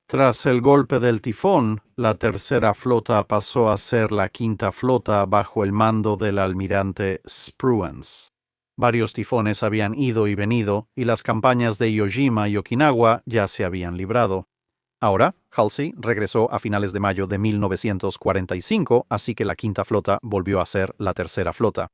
Tras el golpe del tifón, la tercera flota pasó a ser la quinta flota bajo el mando del almirante Spruance. Varios tifones habían ido y venido, y las campañas de Iwo Jima y Okinawa ya se habían librado. Ahora, Halsey regresó a finales de mayo de 1945, así que la quinta flota volvió a ser la tercera flota.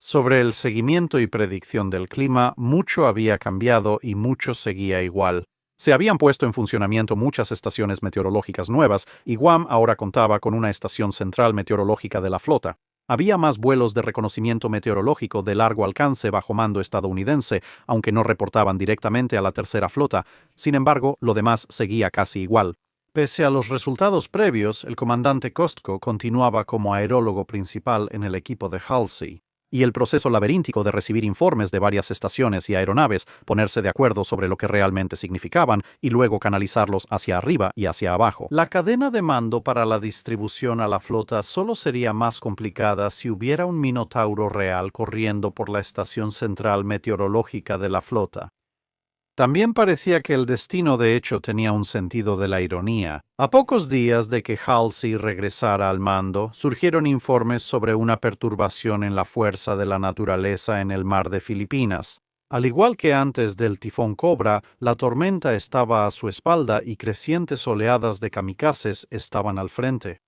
Sobre el seguimiento y predicción del clima, mucho había cambiado y mucho seguía igual. Se habían puesto en funcionamiento muchas estaciones meteorológicas nuevas y Guam ahora contaba con una estación central meteorológica de la flota. Había más vuelos de reconocimiento meteorológico de largo alcance bajo mando estadounidense, aunque no reportaban directamente a la tercera flota. Sin embargo, lo demás seguía casi igual. Pese a los resultados previos, el comandante Costco continuaba como aerólogo principal en el equipo de Halsey. Y el proceso laberíntico de recibir informes de varias estaciones y aeronaves, ponerse de acuerdo sobre lo que realmente significaban y luego canalizarlos hacia arriba y hacia abajo. La cadena de mando para la distribución a la flota solo sería más complicada si hubiera un minotauro real corriendo por la estación central meteorológica de la flota. También parecía que el destino de hecho tenía un sentido de la ironía. A pocos días de que Halsey regresara al mando, surgieron informes sobre una perturbación en la fuerza de la naturaleza en el mar de Filipinas. Al igual que antes del tifón Cobra, la tormenta estaba a su espalda y crecientes oleadas de kamikazes estaban al frente.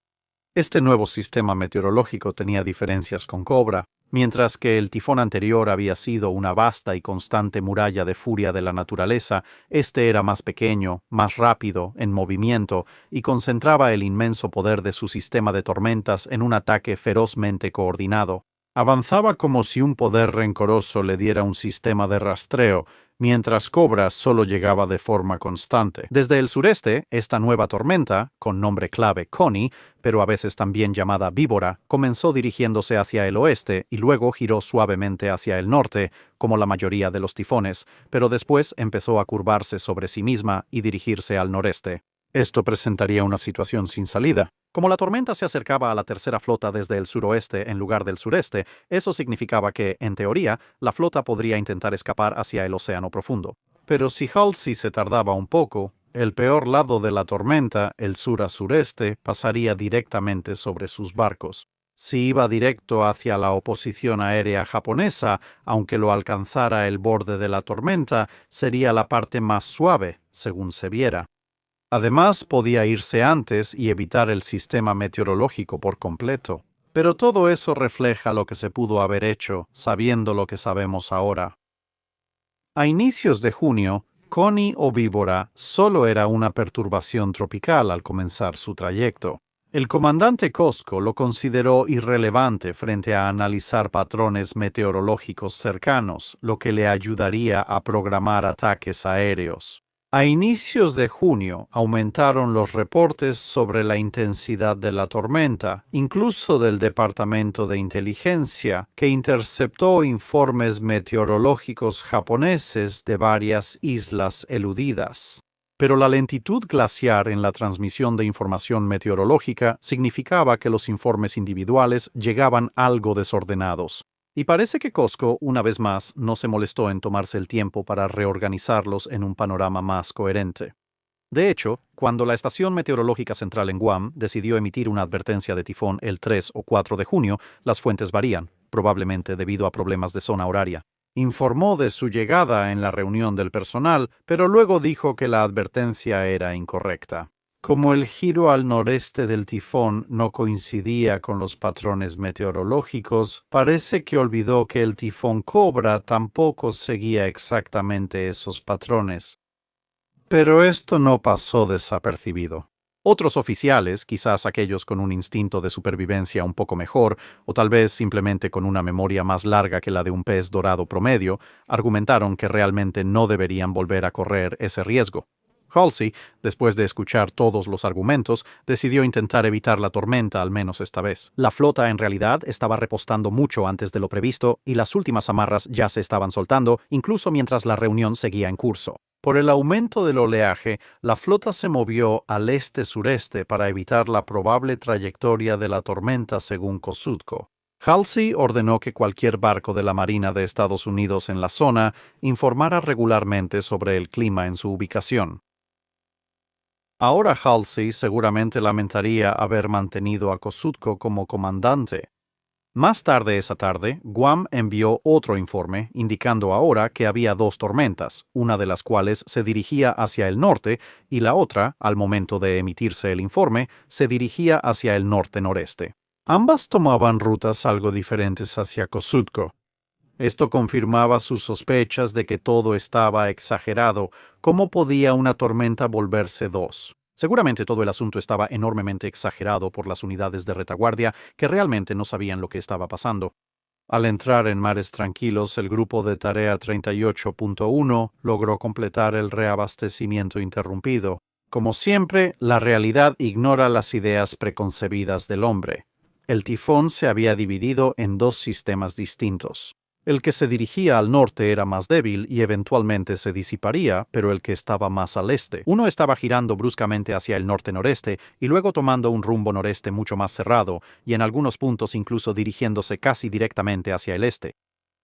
Este nuevo sistema meteorológico tenía diferencias con Cobra. Mientras que el tifón anterior había sido una vasta y constante muralla de furia de la naturaleza, este era más pequeño, más rápido, en movimiento, y concentraba el inmenso poder de su sistema de tormentas en un ataque ferozmente coordinado. Avanzaba como si un poder rencoroso le diera un sistema de rastreo, mientras Cobra solo llegaba de forma constante. Desde el sureste, esta nueva tormenta, con nombre clave Connie, pero a veces también llamada Víbora, comenzó dirigiéndose hacia el oeste y luego giró suavemente hacia el norte, como la mayoría de los tifones, pero después empezó a curvarse sobre sí misma y dirigirse al noreste. Esto presentaría una situación sin salida. Como la tormenta se acercaba a la tercera flota desde el suroeste en lugar del sureste, eso significaba que, en teoría, la flota podría intentar escapar hacia el océano profundo. Pero si Halsey se tardaba un poco, el peor lado de la tormenta, el sur a sureste, pasaría directamente sobre sus barcos. Si iba directo hacia la oposición aérea japonesa, aunque lo alcanzara el borde de la tormenta, sería la parte más suave, según se viera. Además, podía irse antes y evitar el sistema meteorológico por completo. Pero todo eso refleja lo que se pudo haber hecho, sabiendo lo que sabemos ahora. A inicios de junio, Connie o Víbora solo era una perturbación tropical al comenzar su trayecto. El comandante Costco lo consideró irrelevante frente a analizar patrones meteorológicos cercanos, lo que le ayudaría a programar ataques aéreos. A inicios de junio aumentaron los reportes sobre la intensidad de la tormenta, incluso del Departamento de Inteligencia, que interceptó informes meteorológicos japoneses de varias islas eludidas. Pero la lentitud glaciar en la transmisión de información meteorológica significaba que los informes individuales llegaban algo desordenados. Y parece que Costco, una vez más, no se molestó en tomarse el tiempo para reorganizarlos en un panorama más coherente. De hecho, cuando la Estación Meteorológica Central en Guam decidió emitir una advertencia de tifón el 3 o 4 de junio, las fuentes varían, probablemente debido a problemas de zona horaria. Informó de su llegada en la reunión del personal, pero luego dijo que la advertencia era incorrecta. Como el giro al noreste del tifón no coincidía con los patrones meteorológicos, parece que olvidó que el tifón Cobra tampoco seguía exactamente esos patrones. Pero esto no pasó desapercibido. Otros oficiales, quizás aquellos con un instinto de supervivencia un poco mejor, o tal vez simplemente con una memoria más larga que la de un pez dorado promedio, argumentaron que realmente no deberían volver a correr ese riesgo. Halsey, después de escuchar todos los argumentos, decidió intentar evitar la tormenta al menos esta vez. La flota en realidad estaba repostando mucho antes de lo previsto y las últimas amarras ya se estaban soltando, incluso mientras la reunión seguía en curso. Por el aumento del oleaje, la flota se movió al este-sureste para evitar la probable trayectoria de la tormenta según Kosutko. Halsey ordenó que cualquier barco de la Marina de Estados Unidos en la zona informara regularmente sobre el clima en su ubicación. Ahora Halsey seguramente lamentaría haber mantenido a Kosutko como comandante. Más tarde esa tarde, Guam envió otro informe indicando ahora que había dos tormentas, una de las cuales se dirigía hacia el norte y la otra, al momento de emitirse el informe, se dirigía hacia el norte-noreste. Ambas tomaban rutas algo diferentes hacia Kosutko. Esto confirmaba sus sospechas de que todo estaba exagerado. ¿Cómo podía una tormenta volverse dos? Seguramente todo el asunto estaba enormemente exagerado por las unidades de retaguardia que realmente no sabían lo que estaba pasando. Al entrar en mares tranquilos, el grupo de tarea 38.1 logró completar el reabastecimiento interrumpido. Como siempre, la realidad ignora las ideas preconcebidas del hombre. El tifón se había dividido en dos sistemas distintos. El que se dirigía al norte era más débil y eventualmente se disiparía, pero el que estaba más al este. Uno estaba girando bruscamente hacia el norte-noreste y luego tomando un rumbo noreste mucho más cerrado, y en algunos puntos incluso dirigiéndose casi directamente hacia el este.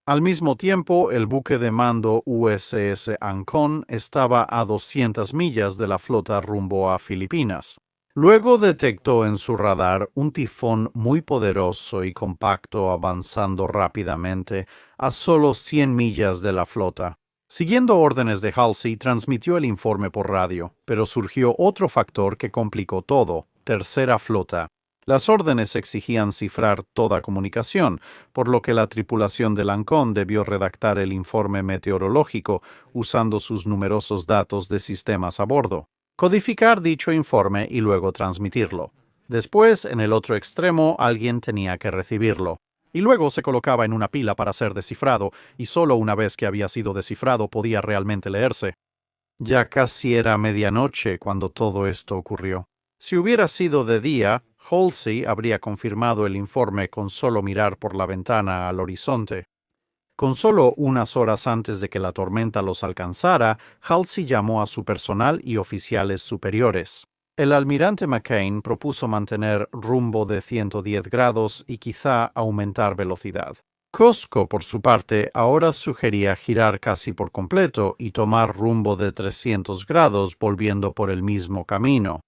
Al mismo tiempo, el buque de mando USS Ancon estaba a 200 millas de la flota rumbo a Filipinas. Luego detectó en su radar un tifón muy poderoso y compacto avanzando rápidamente a solo 100 millas de la flota. Siguiendo órdenes de Halsey, transmitió el informe por radio, pero surgió otro factor que complicó todo: tercera flota. Las órdenes exigían cifrar toda comunicación, por lo que la tripulación del Ancon debió redactar el informe meteorológico usando sus numerosos datos de sistemas a bordo, codificar dicho informe y luego transmitirlo. Después, en el otro extremo, alguien tenía que recibirlo. Y luego se colocaba en una pila para ser descifrado, y solo una vez que había sido descifrado podía realmente leerse. Ya casi era medianoche cuando todo esto ocurrió. Si hubiera sido de día, Halsey habría confirmado el informe con solo mirar por la ventana al horizonte. Con solo unas horas antes de que la tormenta los alcanzara, Halsey llamó a su personal y oficiales superiores. El almirante McCain propuso mantener rumbo de 110 grados y quizá aumentar velocidad. Cosco, por su parte, ahora sugería girar casi por completo y tomar rumbo de 300 grados volviendo por el mismo camino.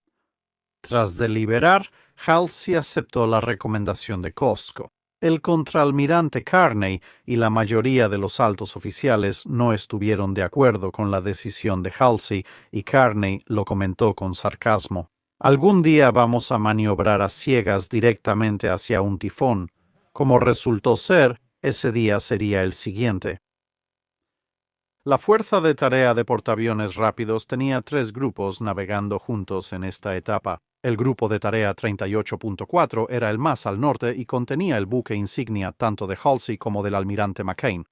Tras deliberar, Halsey aceptó la recomendación de Cosco. El contraalmirante Carney y la mayoría de los altos oficiales no estuvieron de acuerdo con la decisión de Halsey y Carney lo comentó con sarcasmo. Algún día vamos a maniobrar a ciegas directamente hacia un tifón. Como resultó ser, ese día sería el siguiente. La fuerza de tarea de portaaviones rápidos tenía 3 grupos navegando juntos en esta etapa. El grupo de tarea 38.4 era el más al norte y contenía el buque insignia tanto de Halsey como del almirante McCain.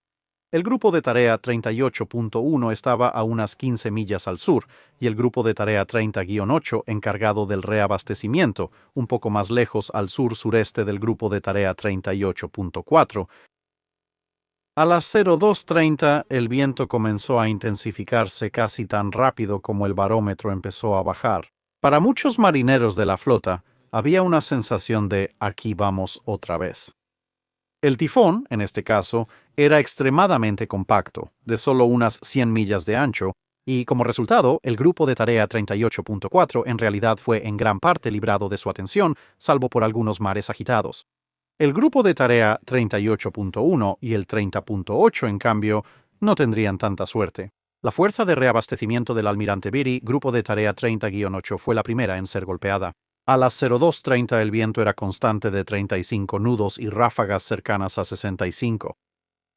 El grupo de tarea 38.1 estaba a unas 15 millas al sur, y el grupo de tarea 30-8 encargado del reabastecimiento, un poco más lejos al sur-sureste del grupo de tarea 38.4. A las 02:30 el viento comenzó a intensificarse casi tan rápido como el barómetro empezó a bajar. Para muchos marineros de la flota, había una sensación de «aquí vamos otra vez». El tifón, en este caso, era extremadamente compacto, de solo unas 100 millas de ancho, y como resultado, el grupo de tarea 38.4 en realidad fue en gran parte librado de su atención, salvo por algunos mares agitados. El grupo de tarea 38.1 y el 30.8, en cambio, no tendrían tanta suerte. La fuerza de reabastecimiento del almirante Beatty, grupo de tarea 30-8, fue la primera en ser golpeada. A las 02:30 el viento era constante de 35 nudos y ráfagas cercanas a 65.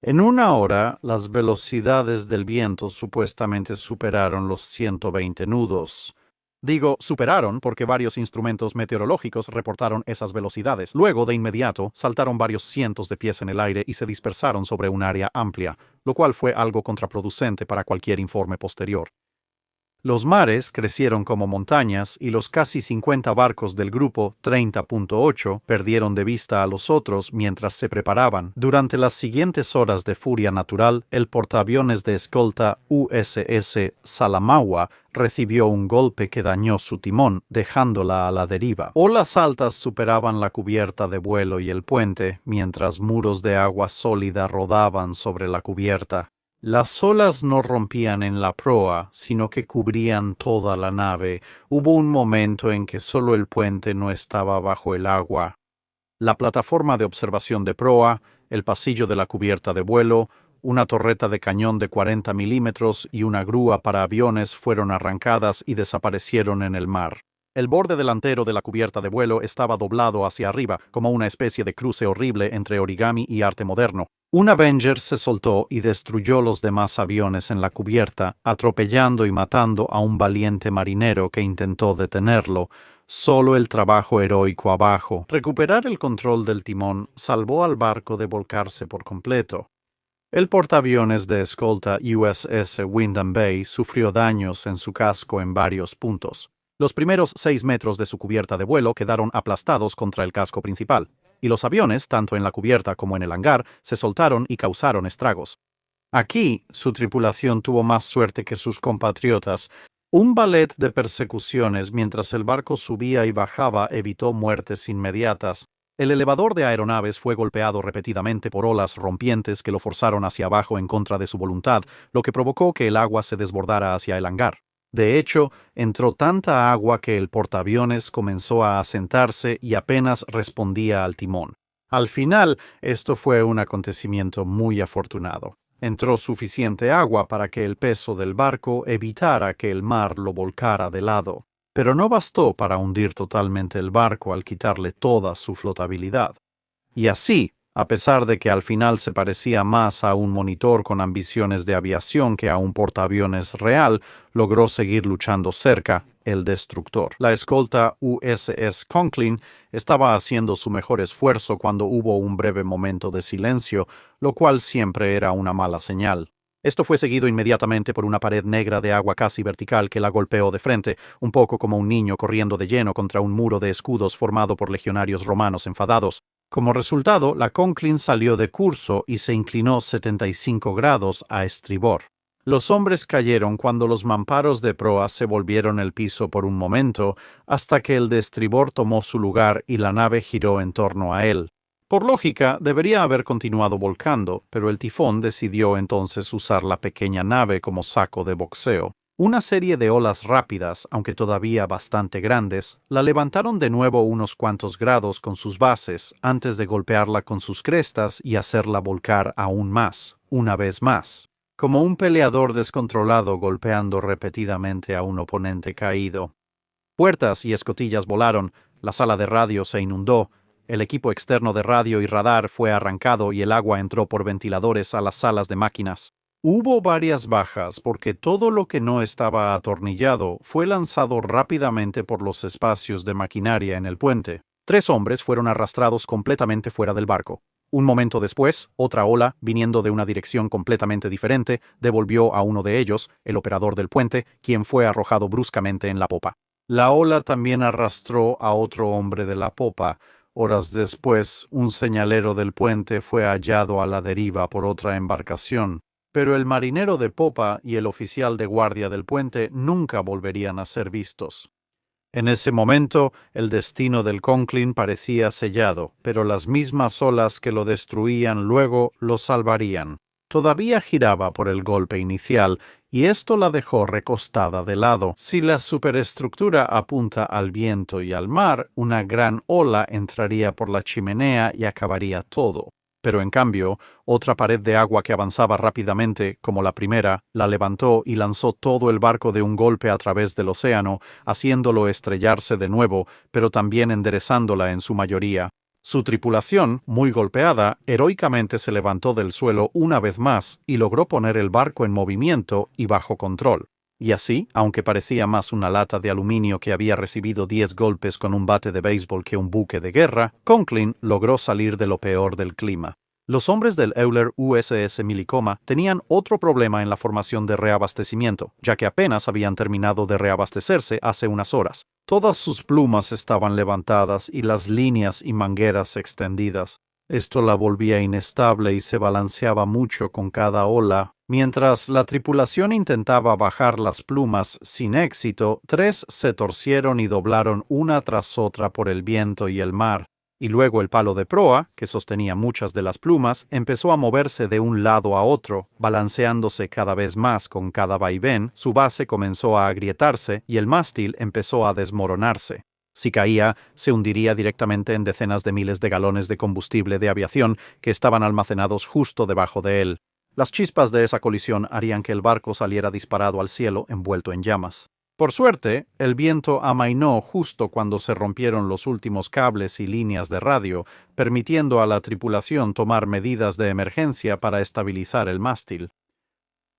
En una hora, las velocidades del viento supuestamente superaron los 120 nudos. Digo, superaron porque varios instrumentos meteorológicos reportaron esas velocidades. Luego, de inmediato, saltaron varios cientos de pies en el aire y se dispersaron sobre un área amplia, lo cual fue algo contraproducente para cualquier informe posterior. Los mares crecieron como montañas y los casi 50 barcos del grupo 30.8 perdieron de vista a los otros mientras se preparaban. Durante las siguientes horas de furia natural, el portaaviones de escolta USS Salamaua recibió un golpe que dañó su timón, dejándola a la deriva. Olas altas superaban la cubierta de vuelo y el puente, mientras muros de agua sólida rodaban sobre la cubierta. Las olas no rompían en la proa, sino que cubrían toda la nave. Hubo un momento en que solo el puente no estaba bajo el agua. La plataforma de observación de proa, el pasillo de la cubierta de vuelo, una torreta de cañón de 40 milímetros y una grúa para aviones fueron arrancadas y desaparecieron en el mar. El borde delantero de la cubierta de vuelo estaba doblado hacia arriba, como una especie de cruce horrible entre origami y arte moderno. Un Avenger se soltó y destruyó los demás aviones en la cubierta, atropellando y matando a un valiente marinero que intentó detenerlo. Solo el trabajo heroico abajo. Recuperar el control del timón salvó al barco de volcarse por completo. El portaaviones de escolta USS Windham Bay sufrió daños en su casco en varios puntos. Los primeros 6 metros de su cubierta de vuelo quedaron aplastados contra el casco principal, y los aviones, tanto en la cubierta como en el hangar, se soltaron y causaron estragos. Aquí, su tripulación tuvo más suerte que sus compatriotas. Un ballet de persecuciones mientras el barco subía y bajaba evitó muertes inmediatas. El elevador de aeronaves fue golpeado repetidamente por olas rompientes que lo forzaron hacia abajo en contra de su voluntad, lo que provocó que el agua se desbordara hacia el hangar. De hecho, entró tanta agua que el portaaviones comenzó a asentarse y apenas respondía al timón. Al final, esto fue un acontecimiento muy afortunado. Entró suficiente agua para que el peso del barco evitara que el mar lo volcara de lado. Pero no bastó para hundir totalmente el barco al quitarle toda su flotabilidad. Y así, a pesar de que al final se parecía más a un monitor con ambiciones de aviación que a un portaaviones real, logró seguir luchando cerca, el destructor. La escolta USS Conklin estaba haciendo su mejor esfuerzo cuando hubo un breve momento de silencio, lo cual siempre era una mala señal. Esto fue seguido inmediatamente por una pared negra de agua casi vertical que la golpeó de frente, un poco como un niño corriendo de lleno contra un muro de escudos formado por legionarios romanos enfadados. Como resultado, la Conklin salió de curso y se inclinó 75 grados a estribor. Los hombres cayeron cuando los mamparos de proa se volvieron el piso por un momento, hasta que el de estribor tomó su lugar y la nave giró en torno a él. Por lógica, debería haber continuado volcando, pero el tifón decidió entonces usar la pequeña nave como saco de boxeo. Una serie de olas rápidas, aunque todavía bastante grandes, la levantaron de nuevo unos cuantos grados con sus bases antes de golpearla con sus crestas y hacerla volcar aún más, una vez más, como un peleador descontrolado golpeando repetidamente a un oponente caído. Puertas y escotillas volaron, la sala de radio se inundó, el equipo externo de radio y radar fue arrancado y el agua entró por ventiladores a las salas de máquinas. Hubo varias bajas porque todo lo que no estaba atornillado fue lanzado rápidamente por los espacios de maquinaria en el puente. 3 hombres fueron arrastrados completamente fuera del barco. Un momento después, otra ola, viniendo de una dirección completamente diferente, devolvió a uno de ellos, el operador del puente, quien fue arrojado bruscamente en la popa. La ola también arrastró a otro hombre de la popa. Horas después, un señalero del puente fue hallado a la deriva por otra embarcación, pero el marinero de popa y el oficial de guardia del puente nunca volverían a ser vistos. En ese momento, el destino del Conklin parecía sellado, pero las mismas olas que lo destruían luego lo salvarían. Todavía giraba por el golpe inicial, y esto la dejó recostada de lado. Si la superestructura apunta al viento y al mar, una gran ola entraría por la chimenea y acabaría todo. Pero en cambio, otra pared de agua que avanzaba rápidamente, como la primera, la levantó y lanzó todo el barco de un golpe a través del océano, haciéndolo estrellarse de nuevo, pero también enderezándola en su mayoría. Su tripulación, muy golpeada, heroicamente se levantó del suelo una vez más y logró poner el barco en movimiento y bajo control. Y así, aunque parecía más una lata de aluminio que había recibido 10 golpes con un bate de béisbol que un buque de guerra, Conklin logró salir de lo peor del clima. Los hombres del Euler USS Milicoma tenían otro problema en la formación de reabastecimiento, ya que apenas habían terminado de reabastecerse hace unas horas. Todas sus plumas estaban levantadas y las líneas y mangueras extendidas. Esto la volvía inestable y se balanceaba mucho con cada ola. Mientras la tripulación intentaba bajar las plumas sin éxito, 3 se torcieron y doblaron una tras otra por el viento y el mar. y luego el palo de proa, que sostenía muchas de las plumas, empezó a moverse de un lado a otro, balanceándose cada vez más con cada vaivén, su base comenzó a agrietarse y el mástil empezó a desmoronarse. Si caía, se hundiría directamente en decenas de miles de galones de combustible de aviación que estaban almacenados justo debajo de él. Las chispas de esa colisión harían que el barco saliera disparado al cielo envuelto en llamas. Por suerte, el viento amainó justo cuando se rompieron los últimos cables y líneas de radio, permitiendo a la tripulación tomar medidas de emergencia para estabilizar el mástil.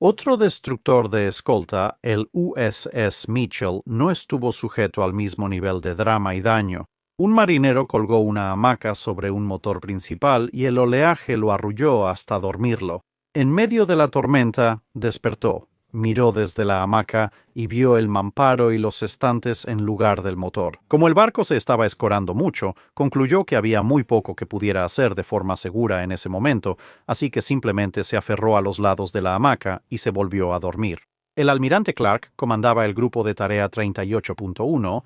Otro destructor de escolta, el USS Mitchell, no estuvo sujeto al mismo nivel de drama y daño. Un marinero colgó una hamaca sobre un motor principal y el oleaje lo arrulló hasta dormirlo. En medio de la tormenta, despertó. Miró desde la hamaca y vio el mamparo y los estantes en lugar del motor. Como el barco se estaba escorando mucho, concluyó que había muy poco que pudiera hacer de forma segura en ese momento, así que simplemente se aferró a los lados de la hamaca y se volvió a dormir. El almirante Clark comandaba el grupo de tarea 38.1.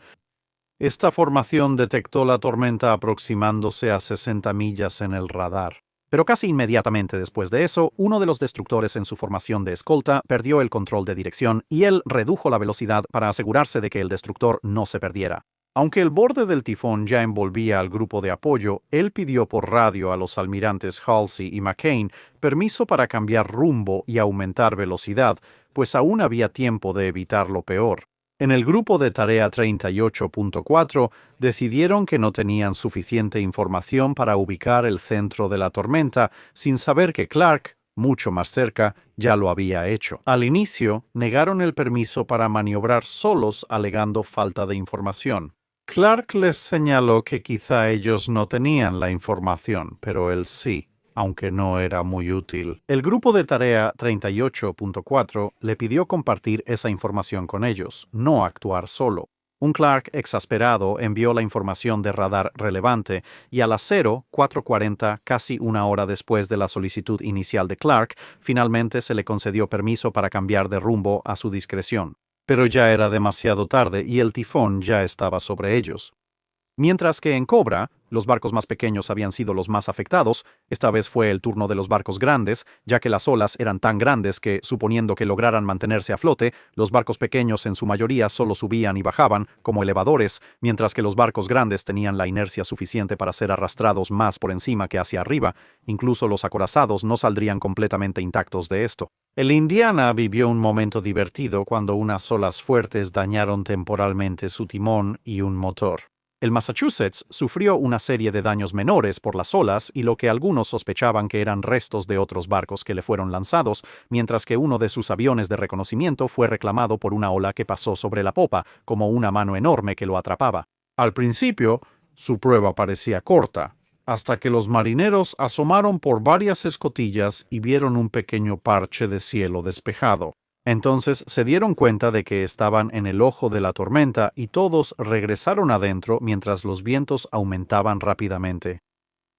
Esta formación detectó la tormenta aproximándose a 60 millas en el radar. Pero casi inmediatamente después de eso, uno de los destructores en su formación de escolta perdió el control de dirección y él redujo la velocidad para asegurarse de que el destructor no se perdiera. Aunque el borde del tifón ya envolvía al grupo de apoyo, él pidió por radio a los almirantes Halsey y McCain permiso para cambiar rumbo y aumentar velocidad, pues aún había tiempo de evitar lo peor. En el grupo de tarea 38.4 decidieron que no tenían suficiente información para ubicar el centro de la tormenta, sin saber que Clark, mucho más cerca, ya lo había hecho. Al inicio, negaron el permiso para maniobrar solos alegando falta de información. Clark les señaló que quizá ellos no tenían la información, pero él sí, aunque no era muy útil. El grupo de tarea 38.4 le pidió compartir esa información con ellos, no actuar solo. Un Clark exasperado envió la información de radar relevante y a las 04:40, casi una hora después de la solicitud inicial de Clark, finalmente se le concedió permiso para cambiar de rumbo a su discreción. Pero ya era demasiado tarde y el tifón ya estaba sobre ellos. Mientras que en Cobra, los barcos más pequeños habían sido los más afectados, esta vez fue el turno de los barcos grandes, ya que las olas eran tan grandes que, suponiendo que lograran mantenerse a flote, los barcos pequeños en su mayoría solo subían y bajaban, como elevadores, mientras que los barcos grandes tenían la inercia suficiente para ser arrastrados más por encima que hacia arriba. Incluso los acorazados no saldrían completamente intactos de esto. El Indiana vivió un momento divertido cuando unas olas fuertes dañaron temporalmente su timón y un motor. El Massachusetts sufrió una serie de daños menores por las olas y lo que algunos sospechaban que eran restos de otros barcos que le fueron lanzados, mientras que uno de sus aviones de reconocimiento fue reclamado por una ola que pasó sobre la popa, como una mano enorme que lo atrapaba. Al principio, su prueba parecía corta, hasta que los marineros asomaron por varias escotillas y vieron un pequeño parche de cielo despejado. Entonces se dieron cuenta de que estaban en el ojo de la tormenta y todos regresaron adentro mientras los vientos aumentaban rápidamente.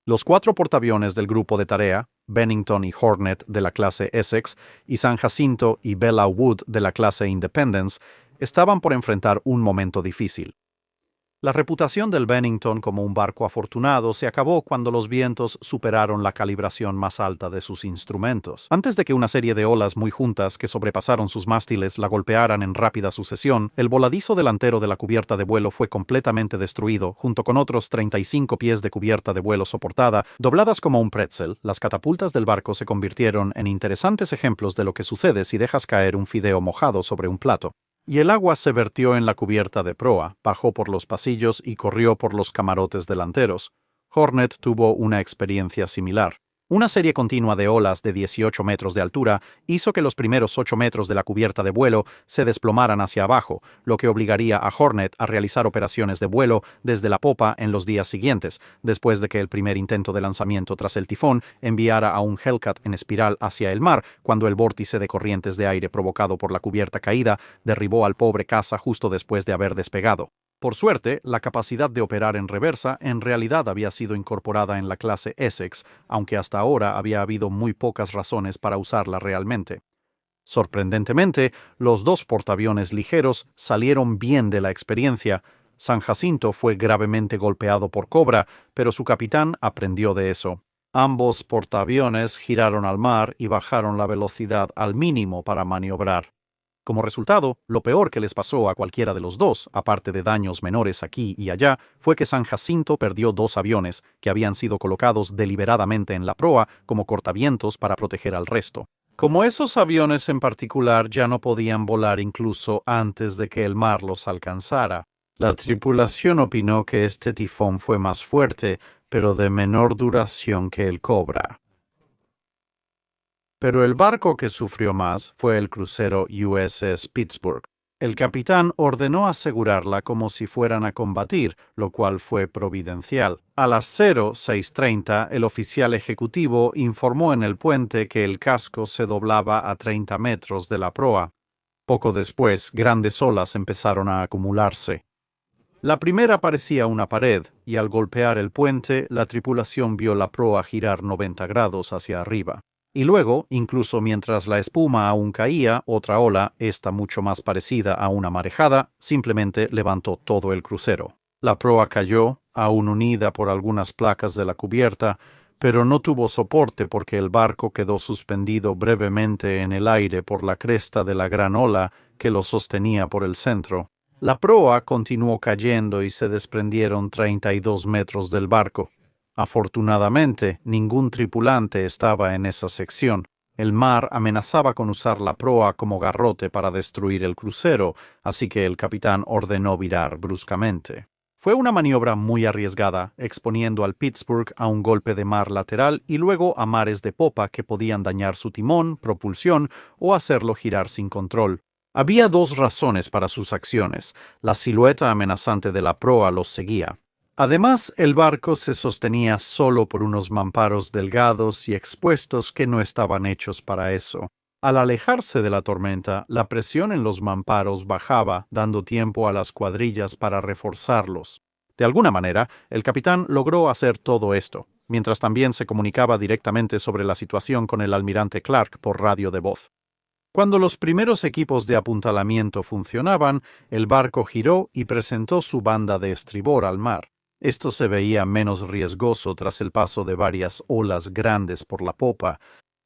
Los 4 portaaviones del grupo de tarea, Bennington y Hornet de la clase Essex y San Jacinto y Bella Wood de la clase Independence, estaban por enfrentar un momento difícil. La reputación del Bennington como un barco afortunado se acabó cuando los vientos superaron la calibración más alta de sus instrumentos. Antes de que una serie de olas muy juntas que sobrepasaron sus mástiles la golpearan en rápida sucesión, el voladizo delantero de la cubierta de vuelo fue completamente destruido, junto con otros 35 pies de cubierta de vuelo soportada, dobladas como un pretzel. Las catapultas del barco se convirtieron en interesantes ejemplos de lo que sucede si dejas caer un fideo mojado sobre un plato. Y el agua se vertió en la cubierta de proa, bajó por los pasillos y corrió por los camarotes delanteros. Hornet tuvo una experiencia similar. Una serie continua de olas de 18 metros de altura hizo que los primeros 8 metros de la cubierta de vuelo se desplomaran hacia abajo, lo que obligaría a Hornet a realizar operaciones de vuelo desde la popa en los días siguientes, después de que el primer intento de lanzamiento tras el tifón enviara a un Hellcat en espiral hacia el mar, cuando el vórtice de corrientes de aire provocado por la cubierta caída derribó al pobre caza justo después de haber despegado. Por suerte, la capacidad de operar en reversa en realidad había sido incorporada en la clase Essex, aunque hasta ahora había habido muy pocas razones para usarla realmente. Sorprendentemente, los 2 portaaviones ligeros salieron bien de la experiencia, San Jacinto fue gravemente golpeado por Cobra, pero su capitán aprendió de eso. Ambos portaaviones giraron al mar y bajaron la velocidad al mínimo para maniobrar. Como resultado, lo peor que les pasó a cualquiera de los dos, aparte de daños menores aquí y allá, fue que San Jacinto perdió 2 aviones que habían sido colocados deliberadamente en la proa como cortavientos para proteger al resto. Como esos aviones en particular ya no podían volar incluso antes de que el mar los alcanzara, la tripulación opinó que este tifón fue más fuerte, pero de menor duración que el Cobra. Pero el barco que sufrió más fue el crucero USS Pittsburgh. El capitán ordenó asegurarla como si fueran a combatir, lo cual fue providencial. A las 06:30, el oficial ejecutivo informó en el puente que el casco se doblaba a 30 metros de la proa. Poco después, grandes olas empezaron a acumularse. La primera parecía una pared, y al golpear el puente, la tripulación vio la proa girar 90 grados hacia arriba. Y luego, incluso mientras la espuma aún caía, otra ola, esta mucho más parecida a una marejada, simplemente levantó todo el crucero. La proa cayó, aún unida por algunas placas de la cubierta, pero no tuvo soporte porque el barco quedó suspendido brevemente en el aire por la cresta de la gran ola que lo sostenía por el centro. La proa continuó cayendo y se desprendieron 32 metros del barco. Afortunadamente, ningún tripulante estaba en esa sección. El mar amenazaba con usar la proa como garrote para destruir el crucero, así que el capitán ordenó virar bruscamente. Fue una maniobra muy arriesgada, exponiendo al Pittsburgh a un golpe de mar lateral y luego a mares de popa que podían dañar su timón, propulsión o hacerlo girar sin control. Había 2 razones para sus acciones. La silueta amenazante de la proa los seguía. Además, el barco se sostenía solo por unos mamparos delgados y expuestos que no estaban hechos para eso. Al alejarse de la tormenta, la presión en los mamparos bajaba, dando tiempo a las cuadrillas para reforzarlos. De alguna manera, el capitán logró hacer todo esto, mientras también se comunicaba directamente sobre la situación con el almirante Clark por radio de voz. Cuando los primeros equipos de apuntalamiento funcionaban, el barco giró y presentó su banda de estribor al mar. Esto se veía menos riesgoso tras el paso de varias olas grandes por la popa.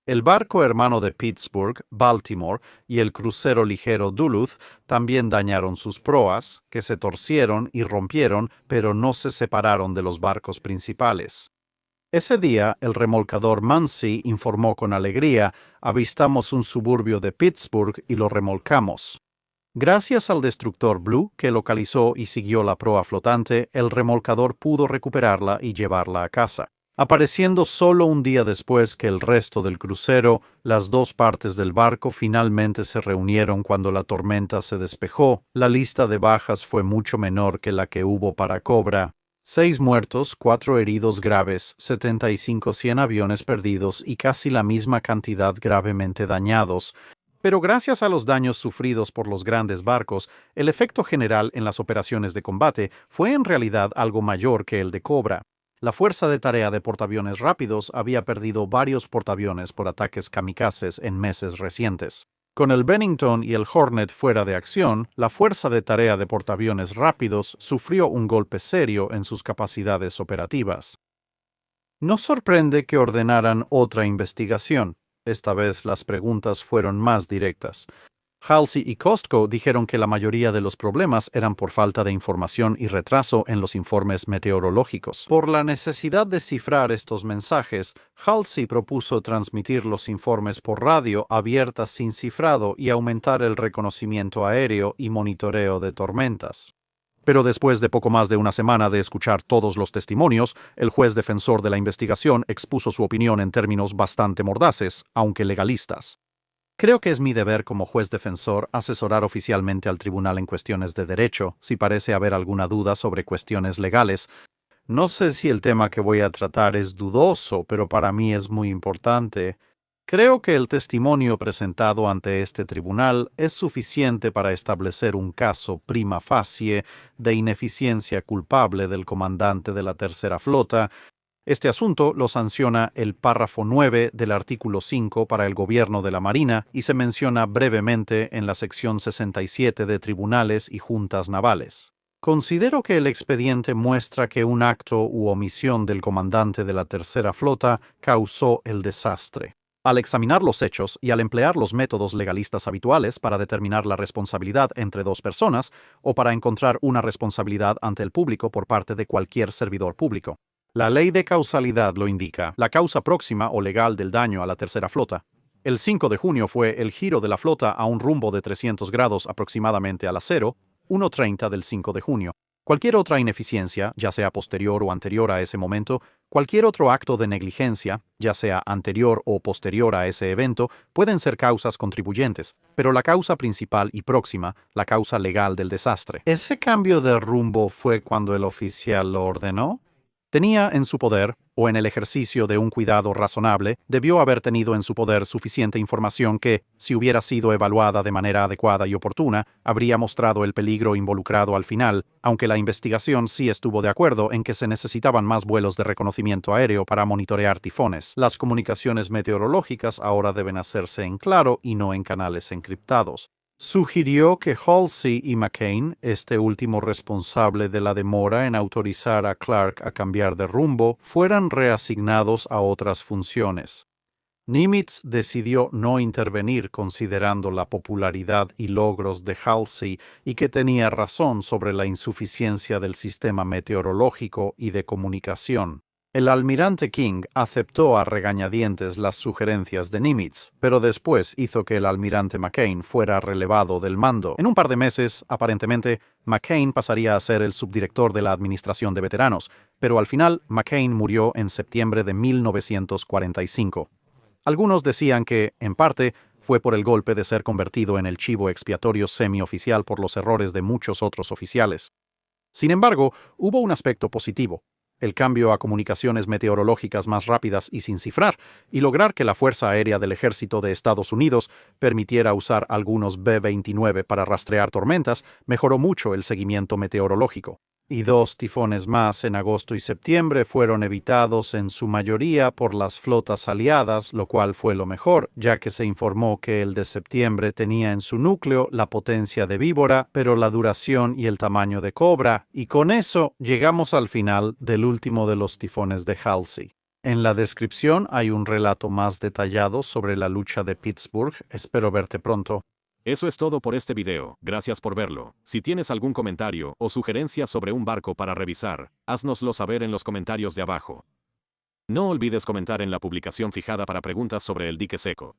El barco hermano de Pittsburgh, Baltimore, y el crucero ligero Duluth también dañaron sus proas, que se torcieron y rompieron, pero no se separaron de los barcos principales. Ese día, el remolcador Muncie informó con alegría: avistamos un suburbio de Pittsburgh y lo remolcamos. Gracias al destructor Blue, que localizó y siguió la proa flotante, el remolcador pudo recuperarla y llevarla a casa. Apareciendo solo un día después que el resto del crucero, las 2 partes del barco finalmente se reunieron cuando la tormenta se despejó. La lista de bajas fue mucho menor que la que hubo para Cobra. 6 muertos, 4 heridos graves, 75-100 aviones perdidos y casi la misma cantidad gravemente dañados. Pero gracias a los daños sufridos por los grandes barcos, el efecto general en las operaciones de combate fue en realidad algo mayor que el de Cobra. La Fuerza de Tarea de Portaaviones Rápidos había perdido varios portaaviones por ataques kamikazes en meses recientes. Con el Bennington y el Hornet fuera de acción, la Fuerza de Tarea de Portaaviones Rápidos sufrió un golpe serio en sus capacidades operativas. No sorprende que ordenaran otra investigación. Esta vez las preguntas fueron más directas. Halsey y Costco dijeron que la mayoría de los problemas eran por falta de información y retraso en los informes meteorológicos. Por la necesidad de cifrar estos mensajes, Halsey propuso transmitir los informes por radio abierta sin cifrado y aumentar el reconocimiento aéreo y monitoreo de tormentas. Pero después de poco más de una semana de escuchar todos los testimonios, el juez defensor de la investigación expuso su opinión en términos bastante mordaces, aunque legalistas. Creo que es mi deber como juez defensor asesorar oficialmente al tribunal en cuestiones de derecho, si parece haber alguna duda sobre cuestiones legales. No sé si el tema que voy a tratar es dudoso, pero para mí es muy importante. Creo que el testimonio presentado ante este tribunal es suficiente para establecer un caso prima facie de ineficiencia culpable del comandante de la Tercera Flota. Este asunto lo sanciona el párrafo 9 del artículo 5 para el gobierno de la Marina y se menciona brevemente en la sección 67 de Tribunales y Juntas Navales. Considero que el expediente muestra que un acto u omisión del comandante de la Tercera Flota causó el desastre. Al examinar los hechos y al emplear los métodos legalistas habituales para determinar la responsabilidad entre dos personas o para encontrar una responsabilidad ante el público por parte de cualquier servidor público. La ley de causalidad lo indica, la causa próxima o legal del daño a la Tercera Flota. El 5 de junio fue el giro de la flota a un rumbo de 300 grados aproximadamente a la 1:30 del 5 de junio. Cualquier otra ineficiencia, ya sea posterior o anterior a ese momento, cualquier otro acto de negligencia, ya sea anterior o posterior a ese evento, pueden ser causas contribuyentes, pero la causa principal y próxima, la causa legal del desastre. ¿Ese cambio de rumbo fue cuando el oficial lo ordenó? Tenía en su poder, o en el ejercicio de un cuidado razonable, debió haber tenido en su poder suficiente información que, si hubiera sido evaluada de manera adecuada y oportuna, habría mostrado el peligro involucrado al final, aunque la investigación sí estuvo de acuerdo en que se necesitaban más vuelos de reconocimiento aéreo para monitorear tifones. Las comunicaciones meteorológicas ahora deben hacerse en claro y no en canales encriptados. Sugirió que Halsey y McCain, este último responsable de la demora en autorizar a Clark a cambiar de rumbo, fueran reasignados a otras funciones. Nimitz decidió no intervenir considerando la popularidad y logros de Halsey y que tenía razón sobre la insuficiencia del sistema meteorológico y de comunicación. El almirante King aceptó a regañadientes las sugerencias de Nimitz, pero después hizo que el almirante McCain fuera relevado del mando. En un par de meses, aparentemente, McCain pasaría a ser el subdirector de la Administración de Veteranos, pero al final McCain murió en septiembre de 1945. Algunos decían que, en parte, fue por el golpe de ser convertido en el chivo expiatorio semioficial por los errores de muchos otros oficiales. Sin embargo, hubo un aspecto positivo. El cambio a comunicaciones meteorológicas más rápidas y sin cifrar, y lograr que la Fuerza Aérea del Ejército de Estados Unidos permitiera usar algunos B-29 para rastrear tormentas, mejoró mucho el seguimiento meteorológico. Y 2 tifones más en agosto y septiembre fueron evitados en su mayoría por las flotas aliadas, lo cual fue lo mejor, ya que se informó que el de septiembre tenía en su núcleo la potencia de víbora, pero la duración y el tamaño de cobra, y con eso llegamos al final del último de los tifones de Halsey. En la descripción hay un relato más detallado sobre la lucha de Pittsburgh. Espero verte pronto. Eso es todo por este video, gracias por verlo. Si tienes algún comentario o sugerencia sobre un barco para revisar, haznoslo saber en los comentarios de abajo. No olvides comentar en la publicación fijada para preguntas sobre el dique seco.